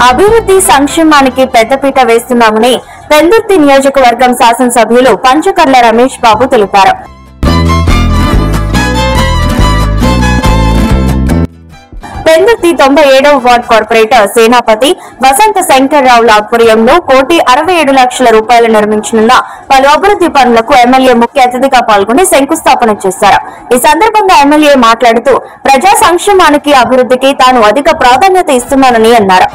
అభివృద్ధి సంక్షేమానికి పెద్దపీట వేస్తున్నామని పెందుర్తి నియోజకవర్గం శాసనసభ్యులు పంచకర్ల రమేష్ బాబు తెలిపారు. పెందుర్తి 97వ వార్డు కార్పొరేటర్ సేనాపతి వసంత శంకర్రావుల ఆధ్వర్యంలో 1,67,00,000 రూపాయలు నిర్మించనున్న పలు అభివృద్ధి పనులకు ఎమ్మెల్యే ముఖ్య అతిథిగా పాల్గొని శంకుస్థాపన చేశారు. ఈ సందర్భంగా ఎమ్మెల్యే మాట్లాడుతూ ప్రజా సంక్షేమానికి అభివృద్ధికి తాను అధిక ప్రాధాన్యత ఇస్తున్నానని అన్నారు.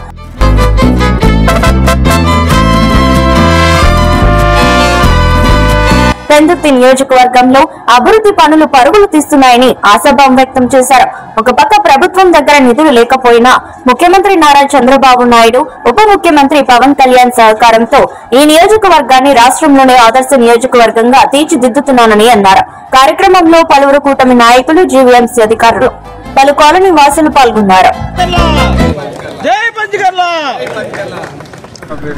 పెందుర్తి నియోజకవర్గంలో అభివృద్ధి పనులు పరుగులు తీస్తున్నాయని ఆశాభావం వ్యక్తం చేశారు. ఒక పక్క ప్రభుత్వం దగ్గర నిధులు లేకపోయినా ముఖ్యమంత్రి నారా చంద్రబాబు నాయుడు, ఉప ముఖ్యమంత్రి పవన్ కళ్యాణ్ సహకారంతో ఈ నియోజకవర్గాన్ని రాష్ట్రంలోనే ఆదర్శ నియోజకవర్గంగా తీర్చిదిద్దుతున్నానని అన్నారు. కార్యక్రమంలో పలువురు కూటమి నాయకులు, జీవీఎంసీ అధికారులు, పలు కాలనీ వాసులు పాల్గొన్నారు.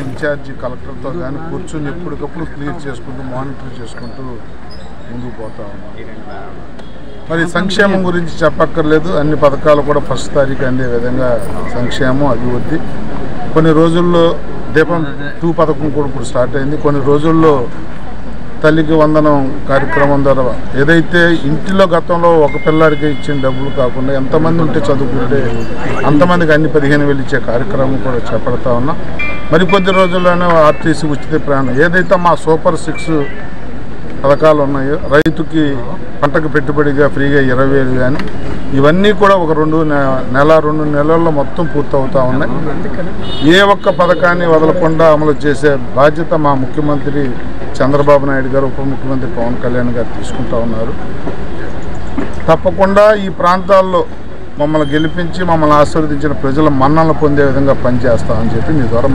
ఇన్ఛార్జి కలెక్టర్తో కానీ కూర్చొని ఎప్పటికప్పుడు క్లియర్ చేసుకుంటూ మానిటర్ చేసుకుంటూ ముందుకు పోతా ఉన్నాం. మరి సంక్షేమం గురించి చెప్పక్కర్లేదు, అన్ని పథకాలు కూడా ఫస్ట్ తారీఖు అందే విధంగా సంక్షేమం, అభివృద్ధి. కొన్ని రోజుల్లో దీపం 2 పథకం కూడా ఇప్పుడు స్టార్ట్ అయింది. కొన్ని రోజుల్లో తల్లికి వందనం కార్యక్రమం ద్వారా ఏదైతే ఇంటిలో గతంలో ఒక పిల్లాడికి ఇచ్చిన డబ్బులు కాకుండా ఎంతమంది ఉంటే చదువుకుంటే అంతమందికి అన్ని 15,000 ఇచ్చే కార్యక్రమం కూడా చేపడతా ఉన్నాం. మరికొద్ది రోజుల్లోనే ఆర్టీసీ ఉచిత ప్రయాణం, ఏదైతే మా సూపర్ 6 పథకాలు ఉన్నాయో, రైతుకి పంటకు పెట్టుబడిగా ఫ్రీగా 20,000 కానీ, ఇవన్నీ కూడా ఒక 2 నెలల్లో మొత్తం పూర్తవుతా ఉన్నాయి. ఏ ఒక్క పథకాన్ని వదలకుండా అమలు చేసే బాధ్యత మా ముఖ్యమంత్రి చంద్రబాబు నాయుడు గారు, ఉప ముఖ్యమంత్రి పవన్ కళ్యాణ్ గారు తీసుకుంటా ఉన్నారు. తప్పకుండా ఈ ప్రాంతాల్లో మమ్మల్ని గెలిపించి మమ్మల్ని ఆశీర్వదించిన ప్రజల మన్ననలు పొందే విధంగా పనిచేస్తామని చెప్పి మీ ద్వారా